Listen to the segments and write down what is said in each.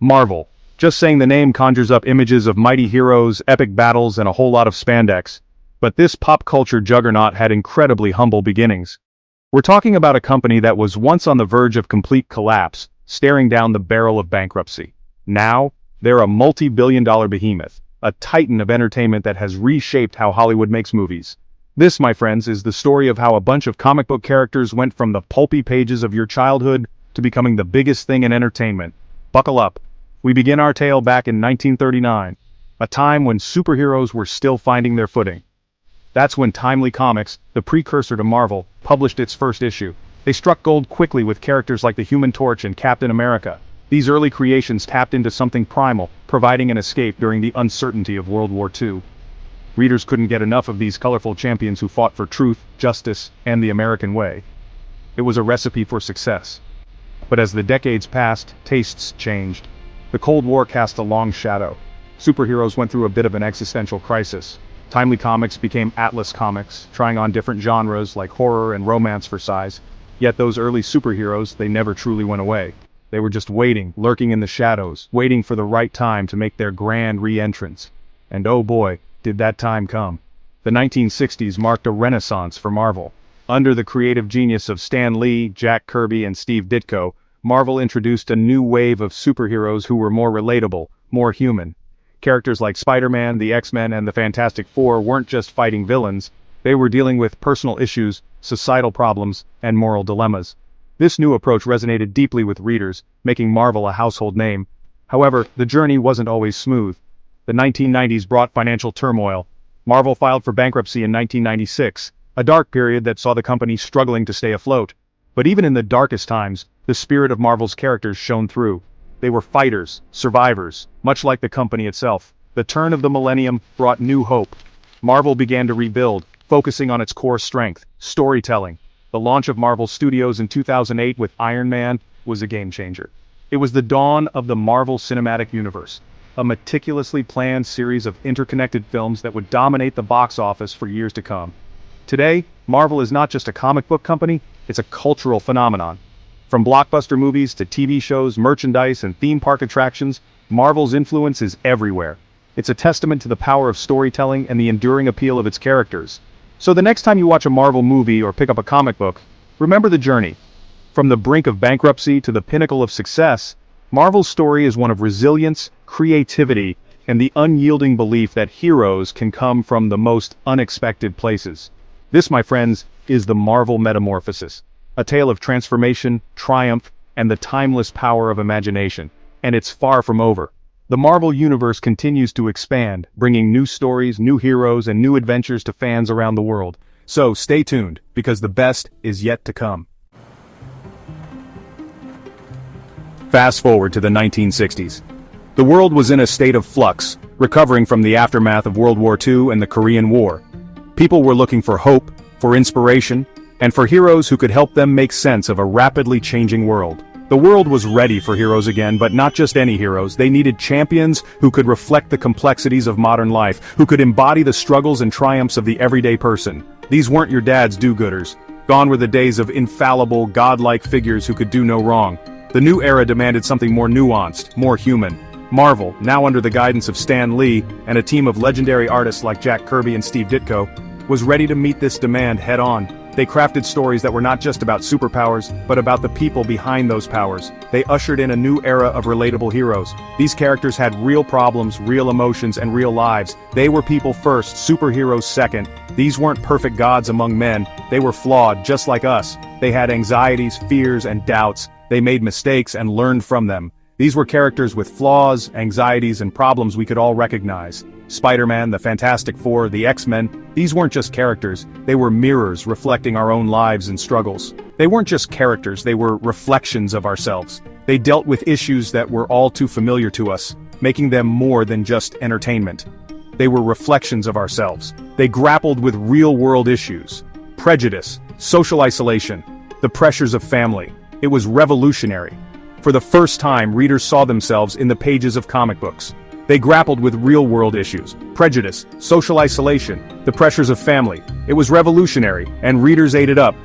Marvel. Just saying the name conjures up images of mighty heroes, epic battles, and a whole lot of spandex. But this pop culture juggernaut had incredibly humble beginnings. We're talking about a company that was once on the verge of complete collapse, staring down the barrel of bankruptcy. Now, they're a multi-billion-dollar behemoth, a titan of entertainment that has reshaped how Hollywood makes movies. This, my friends, is the story of how a bunch of comic book characters went from the pulpy pages of your childhood to becoming the biggest thing in entertainment. Buckle up. We begin our tale back in 1939, a time when superheroes were still finding their footing. That's when Timely Comics, the precursor to Marvel, published its first issue. They struck gold quickly with characters like the Human Torch and Captain America. These early creations tapped into something primal, providing an escape during the uncertainty of World War II. Readers couldn't get enough of these colorful champions who fought for truth, justice, and the American way. It was a recipe for success. But as the decades passed, tastes changed. The Cold War cast a long shadow. Superheroes went through a bit of an existential crisis. Timely Comics became Atlas Comics, trying on different genres like horror and romance for size. Yet those early superheroes, they never truly went away. They were just waiting, lurking in the shadows, waiting for the right time to make their grand re-entrance. And oh boy, did that time come. The 1960s marked a renaissance for Marvel. Under the creative genius of Stan Lee, Jack Kirby, and Steve Ditko, Marvel introduced a new wave of superheroes who were more relatable, more human. Characters like Spider-Man, the X-Men, and the Fantastic Four weren't just fighting villains, they were dealing with personal issues, societal problems, and moral dilemmas. This new approach resonated deeply with readers, making Marvel a household name. However, the journey wasn't always smooth. The 1990s brought financial turmoil. Marvel filed for bankruptcy in 1996, a dark period that saw the company struggling to stay afloat. But even in the darkest times, the spirit of Marvel's characters shone through. They were fighters, survivors, much like the company itself. The turn of the millennium brought new hope. Marvel began to rebuild, focusing on its core strength, storytelling. The launch of Marvel Studios in 2008 with Iron Man was a game-changer. It was the dawn of the Marvel Cinematic Universe, a meticulously planned series of interconnected films that would dominate the box office for years to come. Today, Marvel is not just a comic book company, it's a cultural phenomenon. From blockbuster movies to TV shows, merchandise, and theme park attractions, Marvel's influence is everywhere. It's a testament to the power of storytelling and the enduring appeal of its characters. So the next time you watch a Marvel movie or pick up a comic book, remember the journey. From the brink of bankruptcy to the pinnacle of success, Marvel's story is one of resilience, creativity, and the unyielding belief that heroes can come from the most unexpected places. This, my friends, is the Marvel Metamorphosis, a tale of transformation, triumph, and the timeless power of imagination. And it's far from over. The Marvel Universe continues to expand, bringing new stories, new heroes, and new adventures to fans around the world. So stay tuned, because the best is yet to come. Fast forward to the 1960s. The world was in a state of flux, recovering from the aftermath of World War II and the Korean War. People were looking for hope, for inspiration, and for heroes who could help them make sense of a rapidly changing world. The world was ready for heroes again, but not just any heroes. They needed champions who could reflect the complexities of modern life, who could embody the struggles and triumphs of the everyday person. These weren't your dad's do-gooders. Gone were the days of infallible, godlike figures who could do no wrong. The new era demanded something more nuanced, more human. Marvel, now under the guidance of Stan Lee and a team of legendary artists like Jack Kirby and Steve Ditko, was ready to meet this demand head-on. They crafted stories that were not just about superpowers, but about the people behind those powers. They ushered in a new era of relatable heroes. These characters had real problems, real emotions, and real lives. They were people first, superheroes second. These weren't perfect gods among men. They were flawed, just like us. They had anxieties, fears, and doubts. They made mistakes and learned from them. These were characters with flaws, anxieties, and problems we could all recognize. Spider-Man, the Fantastic Four, the X-Men, these weren't just characters, they were mirrors reflecting our own lives and struggles. They weren't just characters, they were reflections of ourselves. They dealt with issues that were all too familiar to us, making them more than just entertainment. They were reflections of ourselves. They grappled with real-world issues. Prejudice, social isolation, the pressures of family. It was revolutionary. For the first time, readers saw themselves in the pages of comic books. They grappled with real-world issues, prejudice, social isolation, the pressures of family. It was revolutionary, and readers ate it up.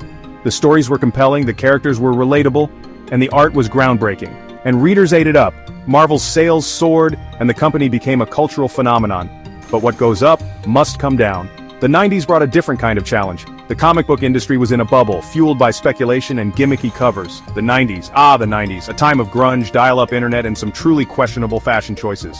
The stories were compelling, the characters were relatable, and the art was groundbreaking. And readers ate it up. Marvel's sales soared, and the company became a cultural phenomenon. But what goes up must come down. The 90s brought a different kind of challenge. The comic book industry was in a bubble, fueled by speculation and gimmicky covers. The 90s, a time of grunge, dial-up internet, and some truly questionable fashion choices.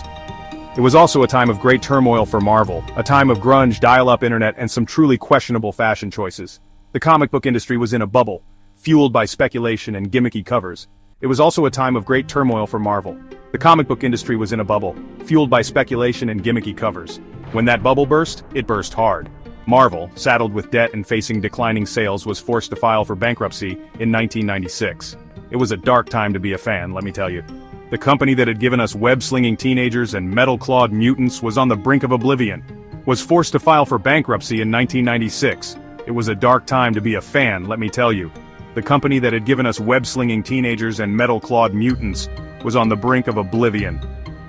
It was also a time of great turmoil for Marvel, a time of grunge, dial-up internet, and some truly questionable fashion choices. The comic book industry was in a bubble, fueled by speculation and gimmicky covers. It was also a time of great turmoil for Marvel. The comic book industry was in a bubble, fueled by speculation and gimmicky covers. When that bubble burst, it burst hard. Marvel, saddled with debt and facing declining sales, was forced to file for bankruptcy in 1996. It was a dark time to be a fan, let me tell you. The company that had given us web-slinging teenagers and metal-clawed mutants was on the brink of oblivion. Was forced to file for bankruptcy in 1996. It was a dark time to be a fan, let me tell you. The company that had given us web-slinging teenagers and metal-clawed mutants was on the brink of oblivion.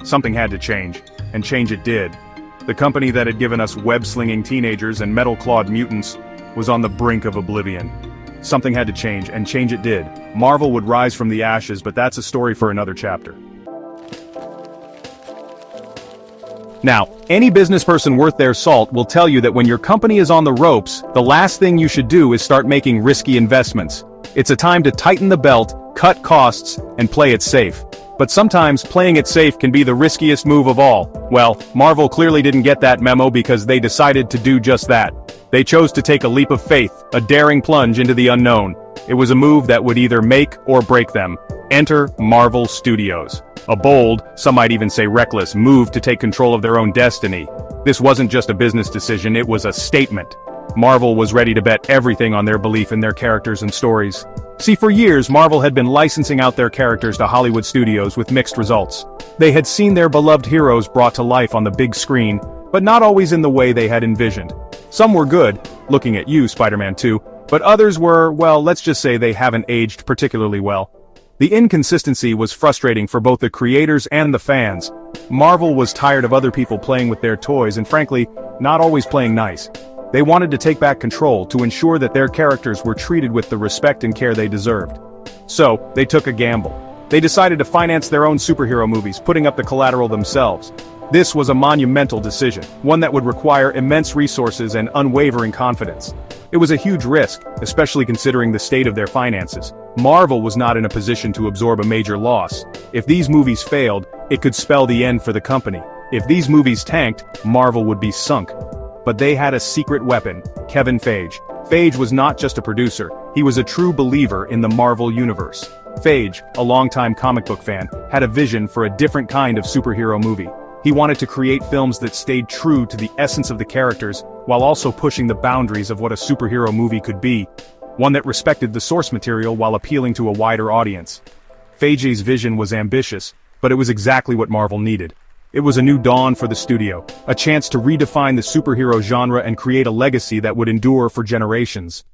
Something had to change, and change it did. The company that had given us web-slinging teenagers and metal-clawed mutants was on the brink of oblivion. Something had to change, and change it did. Marvel would rise from the ashes, but that's a story for another chapter. Now, any business person worth their salt will tell you that when your company is on the ropes, the last thing you should do is start making risky investments. It's a time to tighten the belt, cut costs, and play it safe. But sometimes playing it safe can be the riskiest move of all. Well, Marvel clearly didn't get that memo because they decided to do just that. They chose to take a leap of faith, a daring plunge into the unknown. It was a move that would either make or break them. Enter Marvel Studios. A bold, some might even say reckless, move to take control of their own destiny. This wasn't just a business decision, it was a statement. Marvel was ready to bet everything on their belief in their characters and stories. See, for years, Marvel had been licensing out their characters to Hollywood studios with mixed results. They had seen their beloved heroes brought to life on the big screen, but not always in the way they had envisioned. Some were good, looking at you, Spider-Man 2, but others were, well, let's just say they haven't aged particularly well. The inconsistency was frustrating for both the creators and the fans. Marvel was tired of other people playing with their toys and, frankly, not always playing nice. They wanted to take back control to ensure that their characters were treated with the respect and care they deserved. So, they took a gamble. They decided to finance their own superhero movies, putting up the collateral themselves. This was a monumental decision, one that would require immense resources and unwavering confidence. It was a huge risk, especially considering the state of their finances. Marvel was not in a position to absorb a major loss. If these movies failed, it could spell the end for the company. If these movies tanked, Marvel would be sunk. But they had a secret weapon, Kevin Feige. Feige was not just a producer, he was a true believer in the Marvel universe. Feige, a longtime comic book fan, had a vision for a different kind of superhero movie. He wanted to create films that stayed true to the essence of the characters, while also pushing the boundaries of what a superhero movie could be. One that respected the source material while appealing to a wider audience. Feige's vision was ambitious, but it was exactly what Marvel needed. It was a new dawn for the studio, a chance to redefine the superhero genre and create a legacy that would endure for generations.